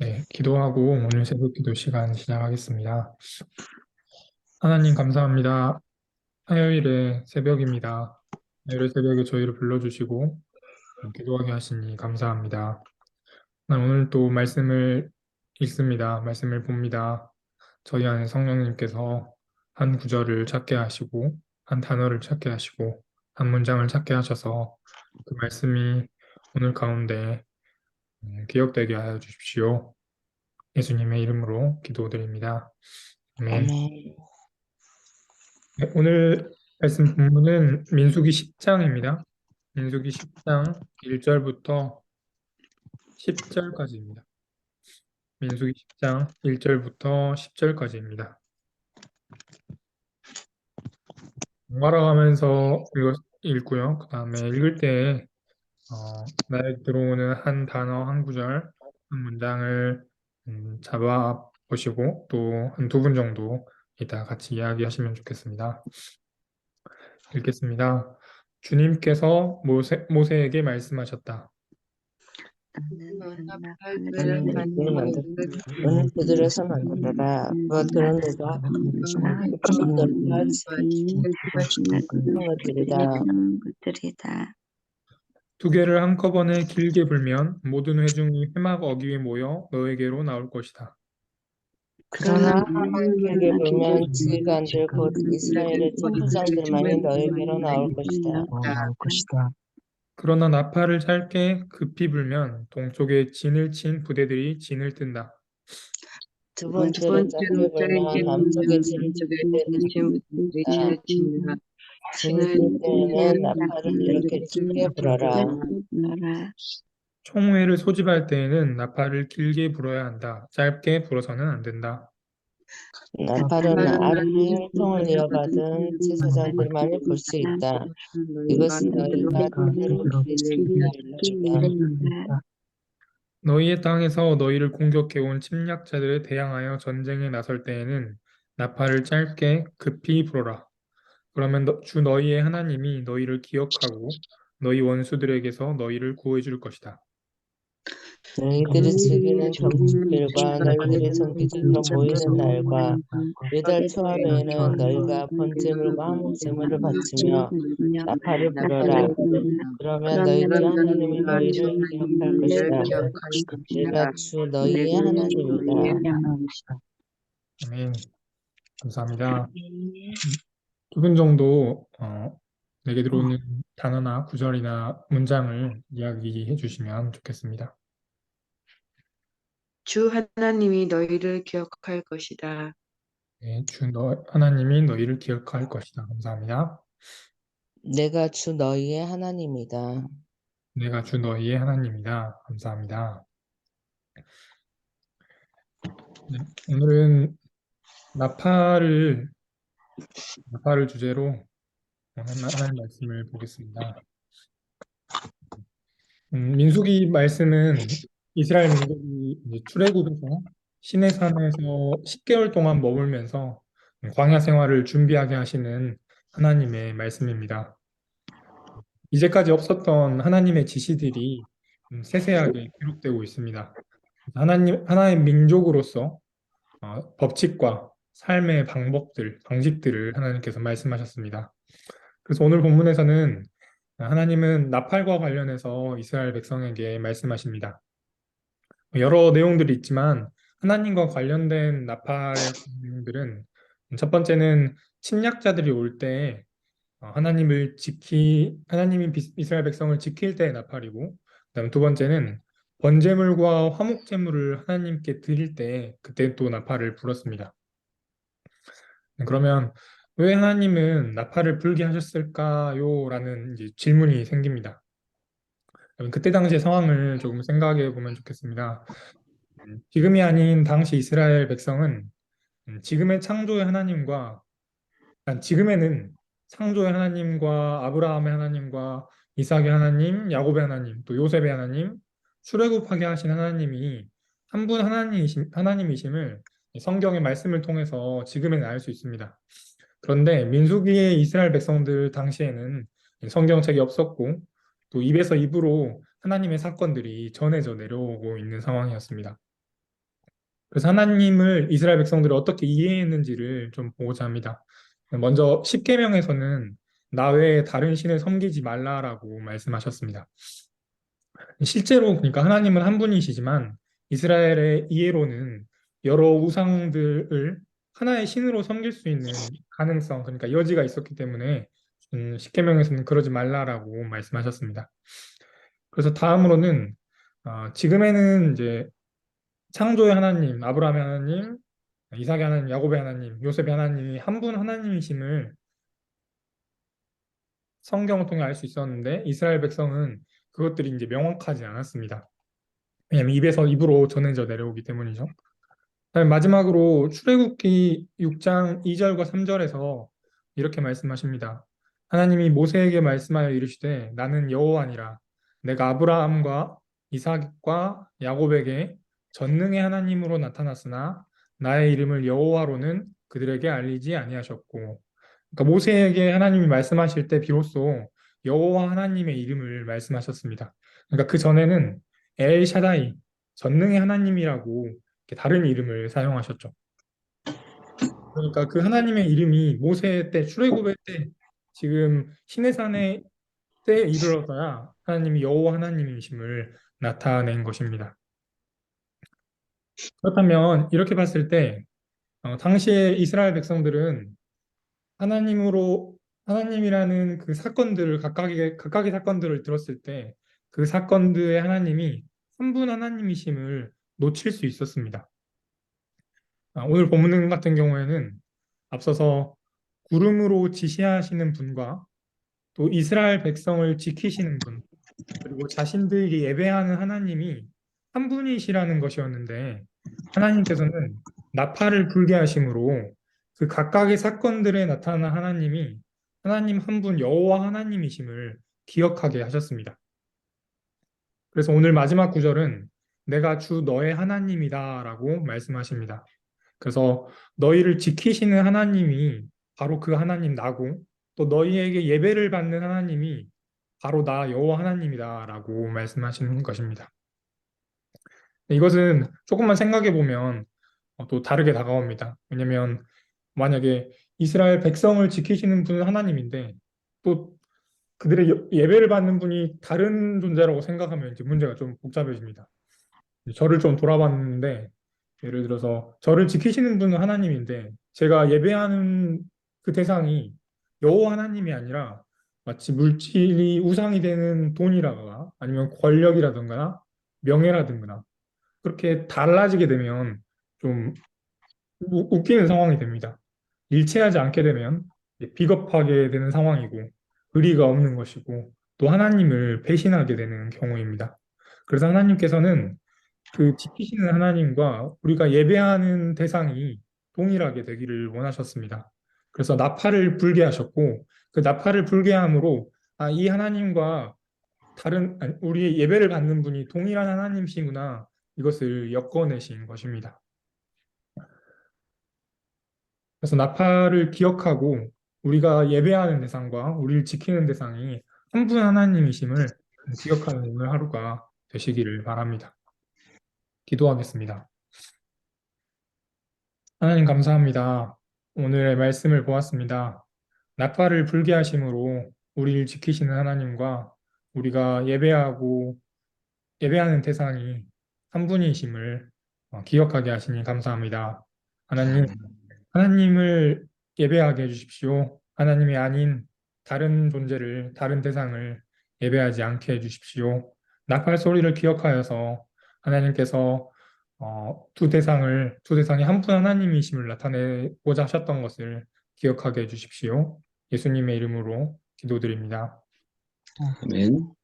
네, 기도하고 오늘 새벽 기도 시간 시작하겠습니다. 하나님 감사합니다. 화요일에 새벽입니다. 화요일 새벽에 저희를 불러주시고 기도하게 하시니 감사합니다. 난 오늘 또 말씀을 읽습니다. 말씀을 봅니다. 저희 안에 성령님께서 한 구절을 찾게 하시고 한 단어를 찾게 하시고 한 문장을 찾게 하셔서 그 말씀이 오늘 가운데 기억되게 하여 주십시오. 예수님의 이름으로 기도드립니다. 아멘. 아멘. 네, 오늘 말씀 본문은 민수기 10장입니다. 민수기 10장 1절부터 10절까지입니다. 민수기 10장 1절부터 10절까지입니다. 번갈아 가면서 읽고요. 그 다음에 읽을 때 나에 들어오는 한 단어, 한 구절, 한 문장을 잡아 보시고 또 한 두 분 정도 이따 같이 이야기하시면 좋겠습니다. 읽겠습니다. 주님께서 모세에게 말씀하셨다. 나는 너를 만들었다. 너는 그들에서 만들어라. 그들은 내가 급히 너희와 지는 것들이다. 두 개를 한꺼번에 길게 불면 모든 회중이 회막 어귀에 모여 너에게로 나올 것이다. 그러나 길게 불면 지가 안들 곧 이스라엘의 천부장들만이 너에게로 나올 것이다. 그러나 나팔을 짧게 급히 불면 동쪽에 진을 친 부대들이 진을 뜬다. 두 번째로 짧게 불면 남쪽의 진을 뜬다. 진을 뜰 때에는 나팔을 이렇게 길게 불어라. 총회를 소집할 때에는 나팔을 길게 불어야 한다. 짧게 불어서는 안 된다. 나팔은 아론의 혈통을 이어받은 제사장들만이 불 수 있다. 이것은 너희가 그대로 알려주라. 너희의 땅에서 너희를 공격해온 침략자들에 대항하여 전쟁에 나설 때에는 나팔을 짧게 급히 불어라. 그러면 주 너희의 하나님이 너희를 기억하고 너희 원수들에게서 너희를 구해 줄 것이다. 너희들이 즐기는 점심들과 너희들의 정기적으로 모이는 날과 매달 초하루에는 너희가 번제물과 화목제물을 바치며 나팔을 불어라. 그러면 너희들 하나님이 너희를 기억할 것이다. 내가 주 너희의 하나님이다. 아멘. 감사합니다. 두 분 정도 내게 들어오는 단어나 구절이나 문장을 이야기해 주시면 좋겠습니다. 주 하나님이 너희를 기억할 것이다. 네, 하나님이 너희를 기억할 것이다. 감사합니다. 내가 주 너희의 하나님이다. 내가 주 너희의 하나님이다. 감사합니다. 네, 오늘은 나팔을 주제로 하나님 말씀을 보겠습니다. 민수기 말씀은 이스라엘 민족이 이제 출애굽에서 시내산에서 10개월 동안 머물면서 광야 생활을 준비하게 하시는 하나님의 말씀입니다. 이제까지 없었던 하나님의 지시들이 세세하게 기록되고 있습니다. 하나의 민족으로서 법칙과 삶의 방법들, 방식들을 하나님께서 말씀하셨습니다. 그래서 오늘 본문에서는 하나님은 나팔과 관련해서 이스라엘 백성에게 말씀하십니다. 여러 내용들이 있지만 하나님과 관련된 나팔의 내용들은 첫 번째는 침략자들이 올 때 하나님이 이스라엘 백성을 지킬 때의 나팔이고, 그다음 두 번째는 번제물과 화목제물을 하나님께 드릴 때 그때 또 나팔을 불었습니다. 그러면 왜 하나님은 나팔을 불게 하셨을까요? 라는 이제 질문이 생깁니다. 그때 당시의 상황을 조금 생각해 보면 좋겠습니다. 지금이 아닌 당시 이스라엘 백성은 지금의 창조의 하나님과 지금에는 창조의 하나님과 아브라함의 하나님과 이삭의 하나님, 야곱의 하나님, 또 요셉의 하나님, 출애굽하게 하신 하나님이 한 분 하나님이심을 성경의 말씀을 통해서 지금에는 알 수 있습니다. 그런데 민수기의 이스라엘 백성들 당시에는 성경책이 없었고 또 입에서 입으로 하나님의 사건들이 전해져 내려오고 있는 상황이었습니다. 그래서 하나님을 이스라엘 백성들이 어떻게 이해했는지를 좀 보고자 합니다. 먼저 십계명에서는 나 외에 다른 신을 섬기지 말라라고 말씀하셨습니다. 실제로 그러니까 하나님은 한 분이시지만 이스라엘의 이해로는 여러 우상들을 하나의 신으로 섬길 수 있는 가능성, 그러니까 여지가 있었기 때문에 십계명에서는 그러지 말라라고 말씀하셨습니다. 그래서 다음으로는 지금에는 이제 창조의 하나님, 아브라함의 하나님, 이삭의 하나님, 야곱의 하나님, 요셉의 하나님이 한 분 하나님이심을 성경을 통해 알 수 있었는데 이스라엘 백성은 그것들이 이제 명확하지 않았습니다. 왜냐하면 입에서 입으로 전해져 내려오기 때문이죠. 그다음에 마지막으로 출애굽기 6장 2절과 3절에서 이렇게 말씀하십니다. 하나님이 모세에게 말씀하여 이르시되 나는 여호와니라 내가 아브라함과 이삭과 야곱에게 전능의 하나님으로 나타났으나 나의 이름을 여호와로는 그들에게 알리지 아니하셨고 그러니까 모세에게 하나님이 말씀하실 때 비로소 여호와 하나님의 이름을 말씀하셨습니다. 그러니까 그 전에는 엘 샤다이 전능의 하나님이라고 이렇게 다른 이름을 사용하셨죠. 그러니까 그 하나님의 이름이 모세 때 출애굽의 때 지금 시내산의 때에 이르러서야 하나님이 여호와 하나님이심을 나타낸 것입니다. 그렇다면 이렇게 봤을 때 당시에 이스라엘 백성들은 하나님으로 하나님이라는 그 사건들을 각각의 사건들을 들었을 때 그 사건들의 하나님이 한 분 하나님이심을 놓칠 수 있었습니다. 오늘 본문 같은 경우에는 앞서서 구름으로 지시하시는 분과 또 이스라엘 백성을 지키시는 분, 그리고 자신들이 예배하는 하나님이 한 분이시라는 것이었는데 하나님께서는 나팔을 불게 하심으로 그 각각의 사건들에 나타난 하나님이 하나님 한 분 여호와 하나님이심을 기억하게 하셨습니다. 그래서 오늘 마지막 구절은 내가 주 너의 하나님이다라고 말씀하십니다. 그래서 너희를 지키시는 하나님이 바로 그 하나님 나고 또 너희에게 예배를 받는 하나님이 바로 나 여호와 하나님이다라고 말씀하시는 것입니다. 이것은 조금만 생각해 보면 또 다르게 다가옵니다. 왜냐하면 만약에 이스라엘 백성을 지키시는 분은 하나님인데 또 그들의 예배를 받는 분이 다른 존재라고 생각하면 이제 문제가 좀 복잡해집니다. 저를 좀 돌아봤는데 예를 들어서 저를 지키시는 분은 하나님인데 제가 예배하는 그 대상이 여호와 하나님이 아니라 마치 물질이 우상이 되는 돈이라거나 아니면 권력이라든가 명예라든가 그렇게 달라지게 되면 좀 웃기는 상황이 됩니다. 일치하지 않게 되면 비겁하게 되는 상황이고 의리가 없는 것이고 또 하나님을 배신하게 되는 경우입니다. 그래서 하나님께서는 그 지키시는 하나님과 우리가 예배하는 대상이 동일하게 되기를 원하셨습니다. 그래서 나팔을 불게 하셨고 그 나팔을 불게 함으로 이 하나님과 아니, 우리의 예배를 받는 분이 동일한 하나님이시구나 이것을 엮어내신 것입니다. 그래서 나팔을 기억하고 우리가 예배하는 대상과 우리를 지키는 대상이 한 분 하나님이심을 기억하는 오늘 하루가 되시기를 바랍니다. 기도하겠습니다. 하나님 감사합니다. 오늘의 말씀을 보았습니다. 나팔을 불게 하심으로 우리를 지키시는 하나님과 우리가 예배하는 대상이 한 분이심을 기억하게 하시니 감사합니다. 하나님, 하나님을 예배하게 해주십시오. 하나님이 아닌 다른 존재를, 다른 대상을 예배하지 않게 해주십시오. 나팔 소리를 기억하여서 하나님께서 두 대상이 한 분 하나님이심을 나타내고자 하셨던 것을 기억하게 해주십시오. 예수님의 이름으로 기도드립니다. 아멘.